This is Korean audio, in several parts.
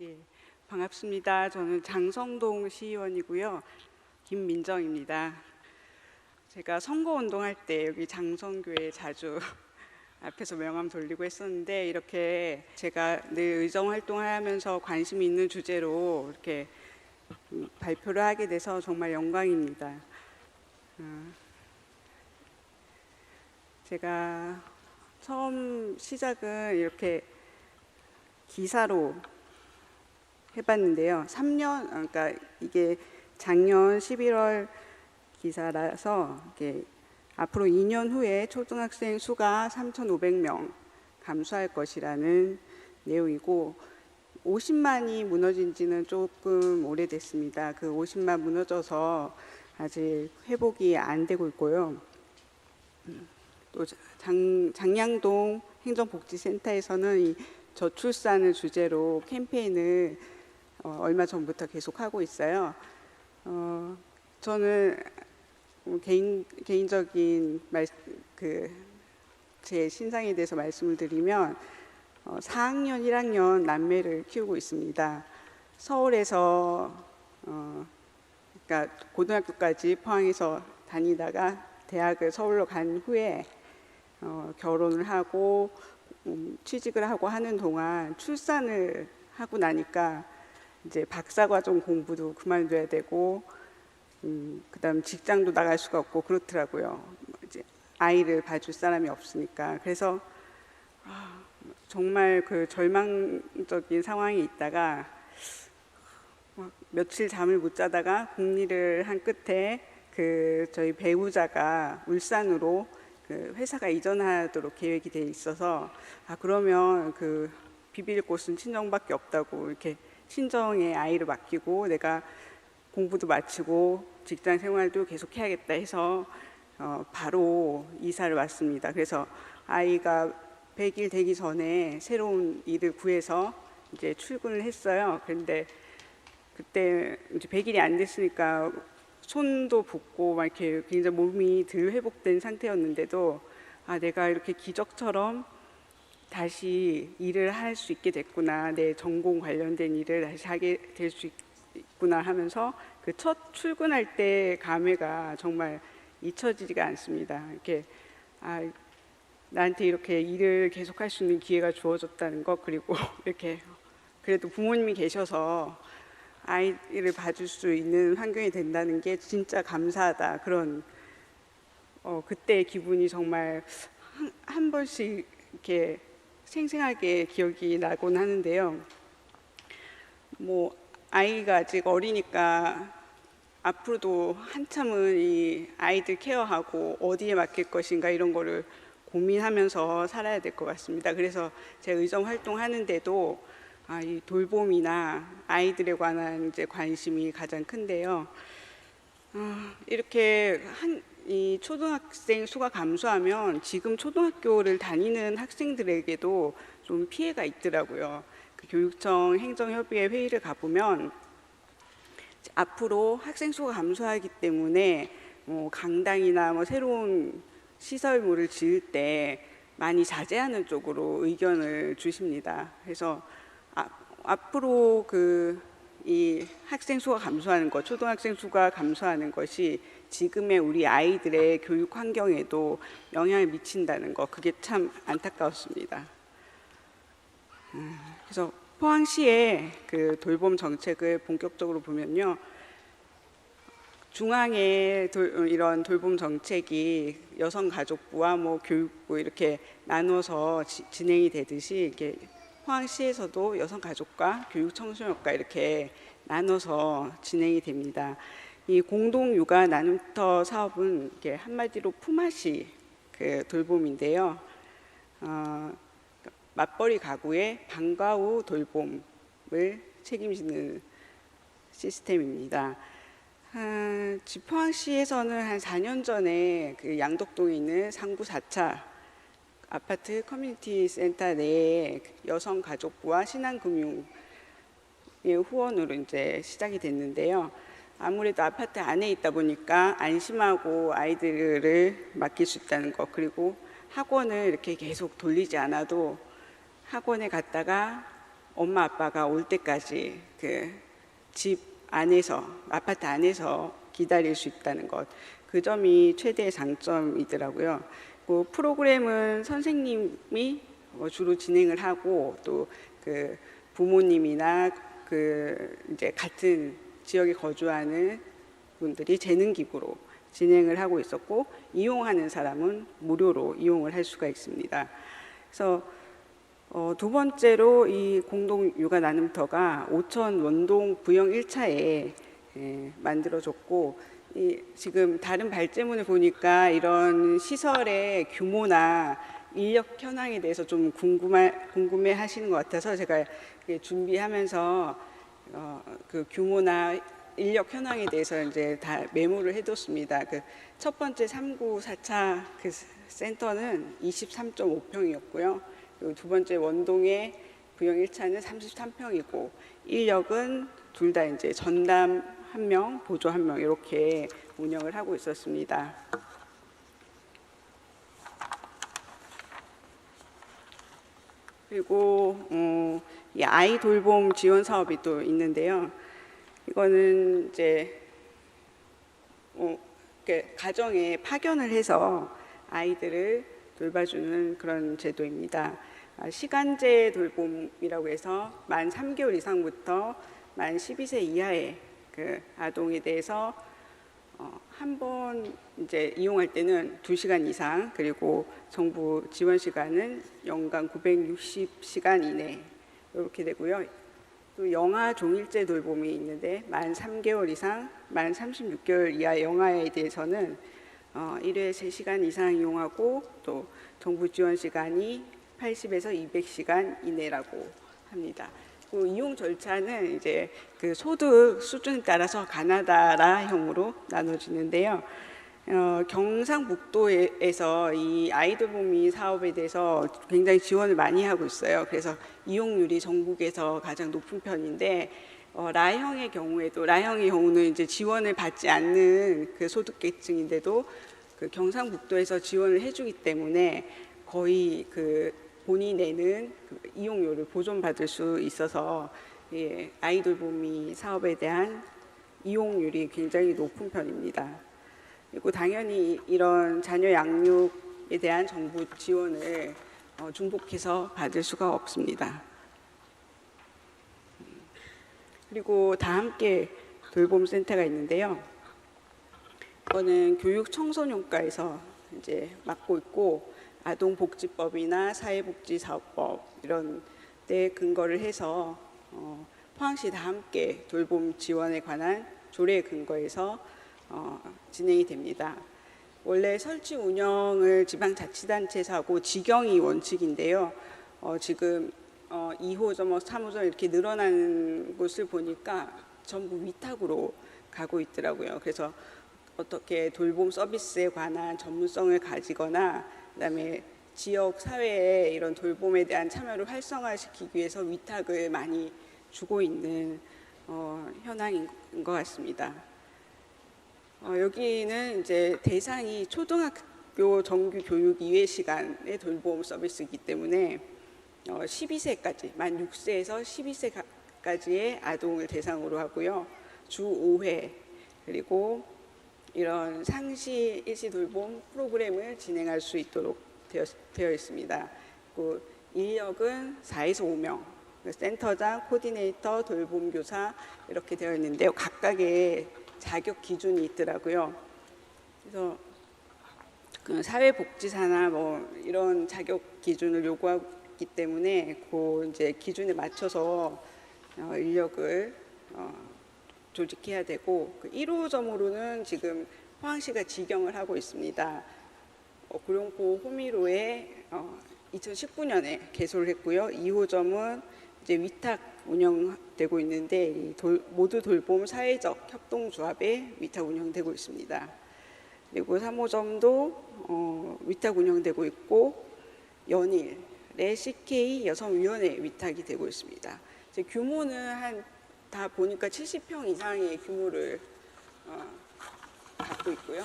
예, 반갑습니다. 저는 장성동 시의원이고요. 김민정입니다. 제가 선거운동할 때 여기 장성교회 자주 앞에서 명함 돌리고 했었는데, 이렇게 제가 늘 의정활동을 하면서 관심 있는 주제로 이렇게 발표를 하게 돼서 정말 영광입니다. 제가 처음 시작은 이렇게 기사로 해봤는데요. 3년, 그러니까 이게 작년 11월 기사라서 이게 앞으로 2년 후에 초등학생 수가 3,500명 감소할 것이라는 내용이고, 50만이 무너진 지는 조금 오래됐습니다. 그 50만 무너져서 아직 회복이 안 되고 있고요. 또 장량동 행정복지센터에서는 이 저출산을 주제로 캠페인을 얼마 전부터 계속하고 있어요. 저는 개인적인 제 신상에 대해서 말씀을 드리면 4학년, 1학년 남매를 키우고 있습니다. 서울에서 그러니까 고등학교까지 포항에서 다니다가 대학을 서울로 간 후에 결혼을 하고 취직을 하고 하는 동안 출산을 하고 나니까 이제 박사과정 공부도 그만둬야 되고, 그다음 직장도 나갈 수가 없고 그렇더라고요. 이제 아이를 봐줄 사람이 없으니까. 그래서 정말 그 절망적인 상황에 있다가 며칠 잠을 못 자다가 궁리를 한 끝에 저희 배우자가 울산으로 회사가 이전하도록 계획이 돼 있어서, 그러면 비빌 곳은 친정밖에 없다고 이렇게 친정에 아이를 맡기고 내가 공부도 마치고 직장 생활도 계속 해야겠다 해서 바로 이사를 왔습니다. 그래서 아이가 100일 되기 전에 새로운 일을 구해서 이제 출근을 했어요. 그런데 그때 이제 100일이 안 됐으니까 손도 붓고 막 이렇게 굉장히 몸이 덜 회복된 상태였는데도, 내가 이렇게 기적처럼 다시 일을 할 수 있게 됐구나, 내 전공 관련된 일을 다시 하게 될 수 있구나 하면서 그 첫 출근할 때 감회가 정말 잊혀지지가 않습니다. 이렇게 나한테 이렇게 일을 계속할 수 있는 기회가 주어졌다는 것, 그리고 이렇게 그래도 부모님이 계셔서 아이를 봐줄 수 있는 환경이 된다는 게 진짜 감사하다, 그런 그때의 기분이 정말 한 번씩 이렇게 생생하게 기억이 나곤 하는데요. 아이가 아직 어리니까 앞으로도 한참은 이 아이들 케어하고 어디에 맡길 것인가 이런 거를 고민하면서 살아야 될 것 같습니다. 그래서 제가 의정 활동하는데도 이 돌봄이나 아이들에 관한 이제 관심이 가장 큰데요. 이렇게 이 초등학생 수가 감소하면 지금 초등학교를 다니는 학생들에게도 좀 피해가 있더라고요. 교육청 행정협의회 회의를 가보면 앞으로 학생 수가 감소하기 때문에 강당이나 새로운 시설물을 지을 때 많이 자제하는 쪽으로 의견을 주십니다. 그래서 앞으로 이 학생 수가 감소하는 것, 초등학생 수가 감소하는 것이 지금의 우리 아이들의 교육 환경에도 영향을 미친다는 것, 그게 참 안타까웠습니다. 그래서 포항시의 돌봄 정책을 본격적으로 보면요, 중앙의 이런 돌봄 정책이 여성가족부와 교육부 이렇게 나눠서 진행이 되듯이, 이렇게 포항시에서도 여성가족과 교육청소년과 이렇게 나눠서 진행이 됩니다. 이 공동육아 나눔터 사업은 이렇게 한마디로 품앗이 돌봄인데요. 맞벌이 가구의 방과 후 돌봄을 책임지는 시스템입니다. 포항시에서는 한 4년 전에 양덕동에 있는 상부 4차 아파트 커뮤니티 센터 내에 여성가족부와 신한금융의 후원으로 이제 시작이 됐는데요. 아무래도 아파트 안에 있다 보니까 안심하고 아이들을 맡길 수 있다는 것, 그리고 학원을 이렇게 계속 돌리지 않아도 학원에 갔다가 엄마 아빠가 올 때까지 그 집 안에서, 아파트 안에서 기다릴 수 있다는 것, 그 점이 최대의 장점이더라고요. 그 프로그램은 선생님이 주로 진행을 하고, 또 그 부모님이나 그 이제 같은 지역에 거주하는 분들이 재능기부로 진행을 하고 있었고, 이용하는 사람은 무료로 이용을 할 수가 있습니다. 그래서 두 번째로 이 공동 육아 나눔터가 오천 원동 부영 1차에 만들어졌고, 지금 다른 발제문을 보니까 이런 시설의 규모나 인력 현황에 대해서 좀 궁금해 하시는 것 같아서 제가 준비하면서 그 규모나 인력 현황에 대해서 이제 다 메모를 해뒀습니다. 그 첫 번째 3구 4차 그 센터는 23.5평이었고요. 그리고 두 번째 원동의 부영 1차는 33평이고, 인력은 둘 다 이제 전담 1명, 보조 1명 이렇게 운영을 하고 있었습니다. 그리고 이 아이 돌봄 지원 사업이 또 있는데요. 이거는 이제 가정에 파견을 해서 아이들을 돌봐주는 그런 제도입니다. 시간제 돌봄이라고 해서 만 3개월 이상부터 만 12세 이하의 그 아동에 대해서 한 번 이제 이용할 때는 2시간 이상, 그리고 정부 지원 시간은 연간 960시간 이내 이렇게 되고요. 또 영아 종일제 돌봄이 있는데 만 3개월 이상, 만 36개월 이하 영아에 대해서는 1회 3시간 이상 이용하고, 또 정부 지원 시간이 80에서 200시간 이내라고 합니다. 그 이용 절차는 이제 그 소득 수준에 따라서 가나다라형으로 나눠지는데요. 경상북도에서 이 아이돌봄이 사업에 대해서 굉장히 지원을 많이 하고 있어요. 그래서 이용률이 전국에서 가장 높은 편인데, 라형의 경우는 이제 지원을 받지 않는 그 소득계층인데도 그 경상북도에서 지원을 해주기 때문에 거의 그 본인이 내는 그 이용료를 보존받을 수 있어서 아이돌봄이 사업에 대한 이용률이 굉장히 높은 편입니다. 그리고 당연히 이런 자녀 양육에 대한 정부 지원을 중복해서 받을 수가 없습니다. 그리고 다 함께 돌봄센터가 있는데요. 이거는 교육청소년과에서 이제 맡고 있고, 아동복지법이나 사회복지사업법 이런 데 근거를 해서 포항시 다 함께 돌봄 지원에 관한 조례에 근거해서 진행이 됩니다. 원래 설치 운영을 지방자치단체에서 하고 직영이 원칙인데요. 지금 2호점, 3호점 이렇게 늘어나는 곳을 보니까 전부 위탁으로 가고 있더라고요. 그래서 어떻게 돌봄 서비스에 관한 전문성을 가지거나, 그다음에 지역 사회에 이런 돌봄에 대한 참여를 활성화시키기 위해서 위탁을 많이 주고 있는 현황인 것 같습니다. 여기는 이제 대상이 초등학교 정규 교육 이외 시간의 돌봄 서비스이기 때문에 12세까지, 만 6세에서 12세까지의 아동을 대상으로 하고요. 주 5회, 그리고 이런 상시 일시 돌봄 프로그램을 진행할 수 있도록 되어 있습니다. 그 인력은 4에서 5명, 센터장, 코디네이터, 돌봄교사 이렇게 되어 있는데요. 각각의 자격 기준이 있더라고요. 그래서 그 사회복지사나 뭐 이런 자격 기준을 요구하기 때문에 그 이제 기준에 맞춰서 인력을 조직해야 되고, 그 1호점으로는 지금 포항시가 직영을 하고 있습니다. 구룡포 호미로에 2019년에 개소를 했고요. 2호점은 이제 위탁 운영되고 있는데, 모두 돌봄 사회적 협동조합에 위탁 운영되고 있습니다. 그리고 3호점도 위탁 운영되고 있고, 연일의 CK 여성위원회 위탁이 되고 있습니다. 이제 규모는 다 보니까 70평 이상의 규모를 갖고 있고요.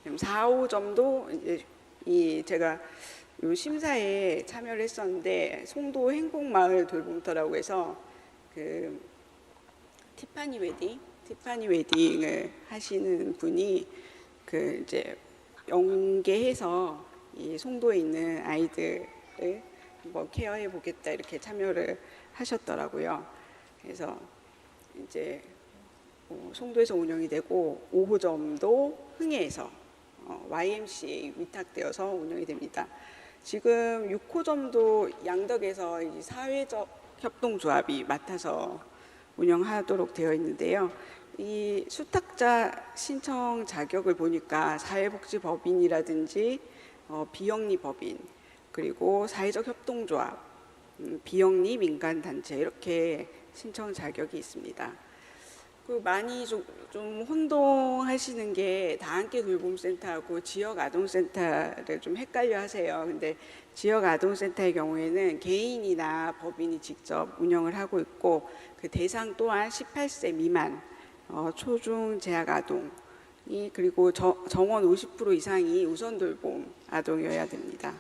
4호점도 이제 제가 요 심사에 참여를 했었는데 송도 행복마을 돌봄터라고 해서 그 티파니 웨딩을 하시는 분이 그 이제 연계해서 이 송도에 있는 아이들을 한번 케어해 보겠다 이렇게 참여를 하셨더라고요. 그래서 이제 송도에서 운영이 되고 5호점도 흥해에서 YMCA 위탁되어서 운영이 됩니다. 지금 6호점도 양덕에서 이 사회적 협동조합이 맡아서 운영하도록 되어 있는데요. 이 수탁자 신청 자격을 보니까 사회복지법인이라든지 비영리 법인 그리고 사회적 협동조합, 비영리 민간단체 이렇게 신청 자격이 있습니다. 그 많이 좀 혼동하시는 게 다함께 돌봄센터하고 지역아동센터를 좀 헷갈려 하세요. 근데 지역아동센터의 경우에는 개인이나 법인이 직접 운영을 하고 있고 그 대상 또한 18세 미만 초중 재학 아동이 그리고 정원 50% 이상이 우선 돌봄 아동이어야 됩니다.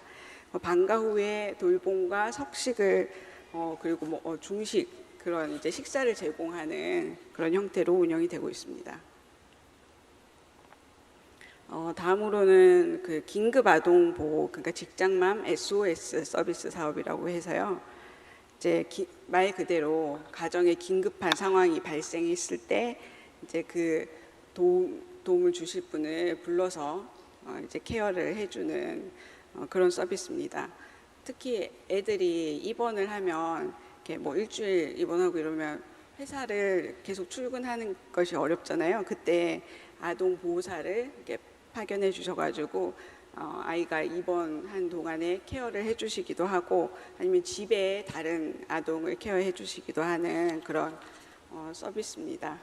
방과 후에 돌봄과 석식을 그리고 뭐 중식 그런 이제 식사를 제공하는 그런 형태로 운영이 되고 있습니다. 다음으로는 그 긴급 아동 보호, 그러니까 직장맘 SOS 서비스 사업이라고 해서요. 이제 말 그대로 가정에 긴급한 상황이 발생했을 때 이제 그 도움을 주실 분을 불러서 이제 케어를 해주는 그런 서비스입니다. 특히 애들이 입원을 하면 이렇게 뭐 일주일 입원하고 이러면 회사를 계속 출근하는 것이 어렵잖아요. 그때 아동 보호사를 이렇게 파견해 주셔가지고 아이가 입원한 동안에 케어를 해주시기도 하고 아니면 집에 다른 아동을 케어해 주시기도 하는 그런 서비스입니다.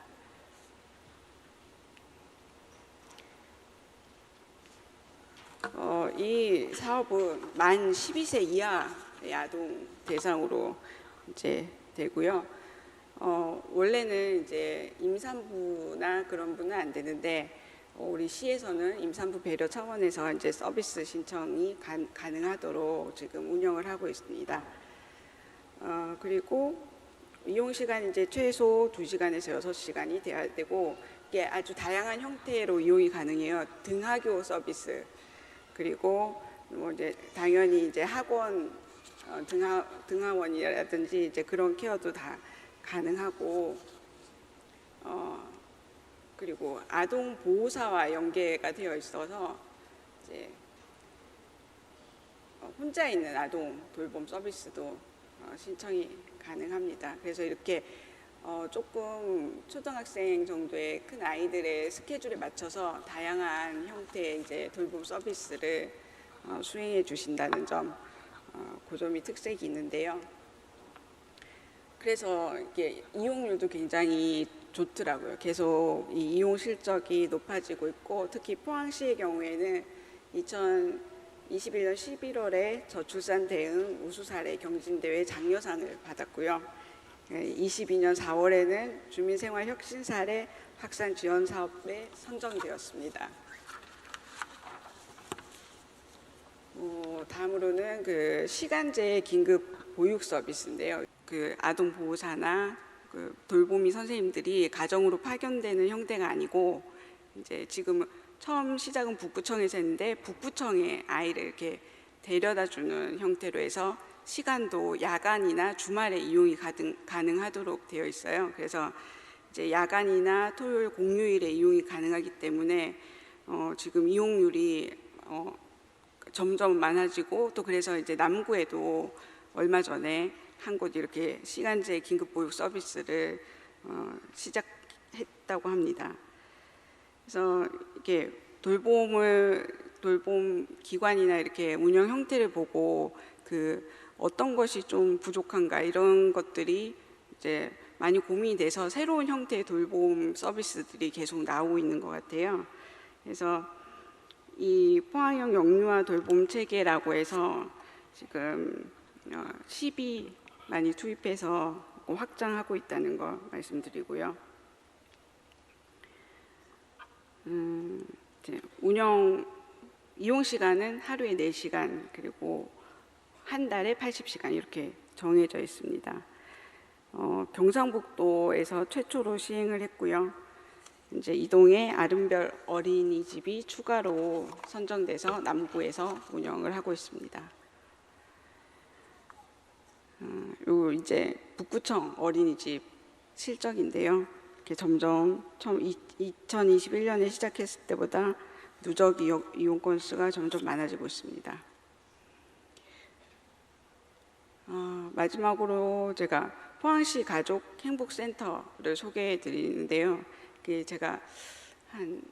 이 사업은 만 12세 이하의 아동 대상으로 이제 되고요. 원래는 이제 임산부나 그런 분은 안 되는데 우리 시에서는 임산부 배려 차원에서 이제 서비스 신청이 가능하도록 지금 운영을 하고 있습니다. 그리고 이용 시간이 이제 최소 2시간에서 6시간이 돼야 되고 이게 아주 다양한 형태로 이용이 가능해요. 등하교 서비스 그리고 뭐 이제 당연히 이제 학원 등하원이라든지 이제 그런 케어도 다 가능하고 그리고 아동 보호사와 연계가 되어 있어서 이제 혼자 있는 아동 돌봄 서비스도 신청이 가능합니다. 그래서 이렇게 조금 초등학생 정도의 큰 아이들의 스케줄에 맞춰서 다양한 형태의 이제 돌봄 서비스를 수행해 주신다는 점, 그 점이 특색이 있는데요. 그래서 이게 이용률도 굉장히 좋더라고요. 계속 이 이용 실적이 높아지고 있고 특히 포항시의 경우에는 2021년 11월에 저출산 대응 우수 사례 경진대회 장려상을 받았고요. 22년 4월에는 주민생활 혁신 사례 확산 지원 사업에 선정되었습니다. 다음으로는 그 시간제 긴급 보육 서비스인데요. 그 아동 보호사나 그 돌보미 선생님들이 가정으로 파견되는 형태가 아니고 이제 지금 처음 시작은 북구청에서 했는데 북구청에 아이를 이렇게 데려다주는 형태로 해서 시간도 야간이나 주말에 이용이 가능하도록 되어 있어요. 그래서 이제 야간이나 토요일 공휴일에 이용이 가능하기 때문에 지금 이용률이 점점 많아지고 또 그래서 이제 남구에도 얼마 전에 한 곳 이렇게 시간제 긴급 보육 서비스를 시작했다고 합니다. 그래서 이렇게 돌봄 기관이나 이렇게 운영 형태를 보고 그 어떤 것이 좀 부족한가 이런 것들이 이제 많이 고민이 돼서 새로운 형태의 돌봄 서비스들이 계속 나오고 있는 것 같아요. 그래서 이 포항형 영유아 돌봄 체계라고 해서 지금 10이 많이 투입해서 확장하고 있다는 거 말씀드리고요. 이제 운영 이용 시간은 하루에 4시간 그리고 한 달에 80시간 이렇게 정해져 있습니다. 경상북도에서 최초로 시행을 했고요. 이제 이동에 아름별 어린이집이 추가로 선정돼서 남구에서 운영을 하고 있습니다. 요 이제 북구청 어린이집 실적인데요. 이렇게 점점 2021년에 시작했을 때보다 누적 이용 건수가 점점 많아지고 있습니다. 마지막으로 제가 포항시 가족 행복센터를 소개해 드리는데요. 제가 한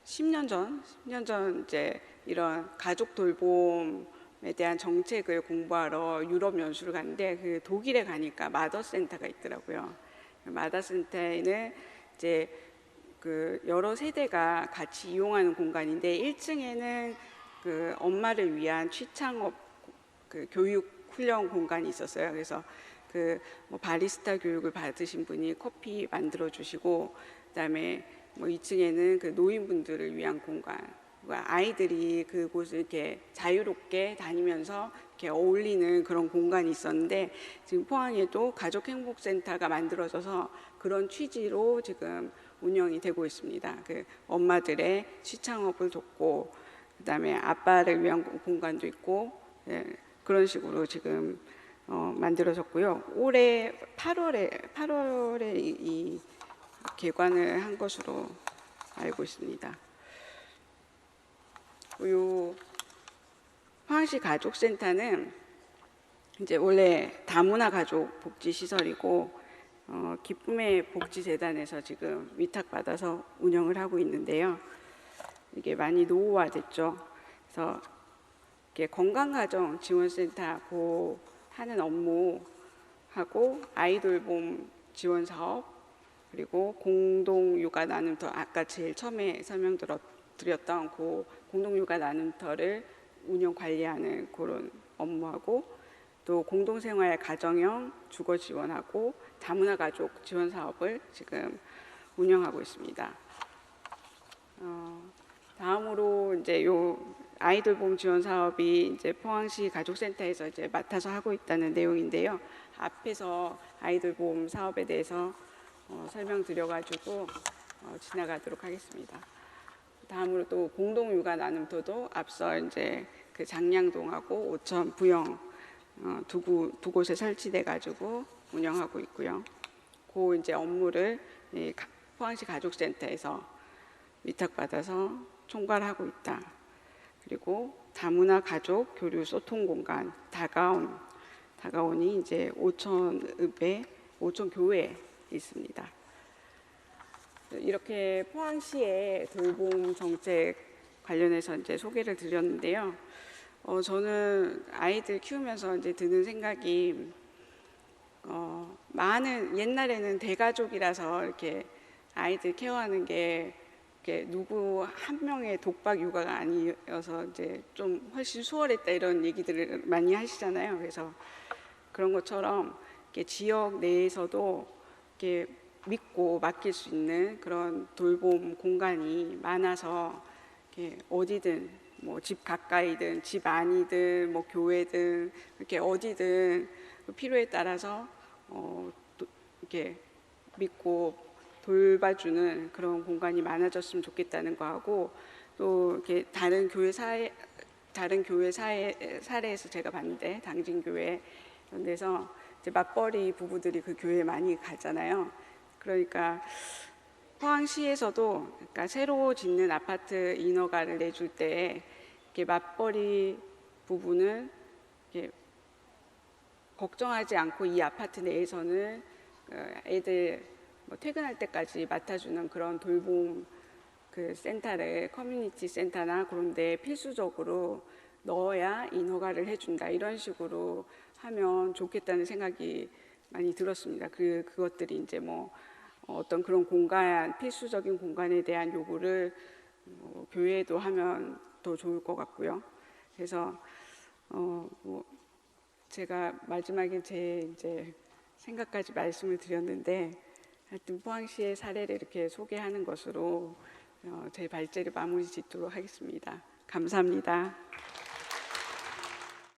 10년 전 이제 이런 가족 돌봄에 대한 정책을 공부하러 유럽 연수를 갔는데 그 독일에 가니까 마더센터가 있더라고요. 마더센터에는 이제 그 여러 세대가 같이 이용하는 공간인데 1층에는 그 엄마를 위한 취창업 그 교육 훈련 공간이 있었어요. 그래서 그 뭐 바리스타 교육을 받으신 분이 커피 만들어 주시고, 그다음에 뭐 2층에는 그 노인분들을 위한 공간, 아이들이 그곳을 이렇게 자유롭게 다니면서 이렇게 어울리는 그런 공간이 있었는데, 지금 포항에도 가족행복센터가 만들어져서 그런 취지로 지금 운영이 되고 있습니다. 그 엄마들의 취창업을 돕고, 그다음에 아빠를 위한 공간도 있고, 예, 그런 식으로 지금 만들어졌고요. 올해 8월에 이 개관을 한 것으로 알고 있습니다. 이 포항시 가족센터는 이제 원래 다문화 가족 복지 시설이고 기쁨의 복지재단에서 지금 위탁받아서 운영을 하고 있는데요. 이게 많이 노후화됐죠. 그래서 건강가정 지원센터 하는 업무하고 아이돌봄 지원 사업, 그리고 공동육아 나눔터, 아까 제일 처음에 설명드렸던 그 공동육아 나눔터를 운영 관리하는 그런 업무하고, 또 공동생활 가정형 주거 지원하고 다문화 가족 지원 사업을 지금 운영하고 있습니다. 다음으로 이제 요 아이돌봄 지원 사업이 이제 포항시 가족센터에서 이제 맡아서 하고 있다는 내용인데요. 앞에서 아이돌봄 사업에 대해서 설명드려가지고 지나가도록 하겠습니다. 다음으로 또 공동육아 나눔터도 앞서 이제 그 장량동하고 오천 부영 두 곳에 설치돼 가지고 운영하고 있고요. 그 이제 업무를 포항시 가족센터에서 위탁받아서 총괄하고 있다. 그리고 다문화 가족 교류 소통 공간 다가온이 이제 오천 교회에 있습니다. 이렇게 포항시의 돌봄 정책 관련해서 이제 소개를 드렸는데요. 저는 아이들 키우면서 이제 드는 생각이 옛날에는 대가족이라서 이렇게 아이들 케어하는 게 누구 한 명의 독박 육아가 아니어서 이제 좀 훨씬 수월했다 이런 얘기들을 많이 하시잖아요. 그래서 그런 것처럼 지역 내에서도 믿고 맡길 수 있는 그런 돌봄 공간이 많아서 어디든 뭐 집 가까이든 집 안이든 뭐 교회든 이렇게 어디든 필요에 따라서 이렇게 믿고 돌봐주는 그런 공간이 많아졌으면 좋겠다는 거하고, 또 이렇게 다른 교회 사례에서 제가 봤는데 당진교회 이런 데서 이제 맞벌이 부부들이 그 교회에 많이 가잖아요. 그러니까 포항시에서도 그러니까 새로 짓는 아파트 인허가를 내줄 때 이렇게 맞벌이 부부는 이렇게 걱정하지 않고 이 아파트 내에서는 애들 뭐 퇴근할 때까지 맡아주는 그런 돌봄 그 센터를 커뮤니티 센터나 그런 데 필수적으로 넣어야 인허가를 해준다, 이런 식으로 하면 좋겠다는 생각이 많이 들었습니다. 그것들이 이제 뭐 어떤 그런 공간, 필수적인 공간에 대한 요구를 교회에도 하면 더 좋을 것 같고요. 그래서 뭐 제가 마지막에 제 이제 생각까지 말씀을 드렸는데, 하여튼 포항시의 사례를 이렇게 소개하는 것으로 제 발제를 마무리 짓도록 하겠습니다. 감사합니다.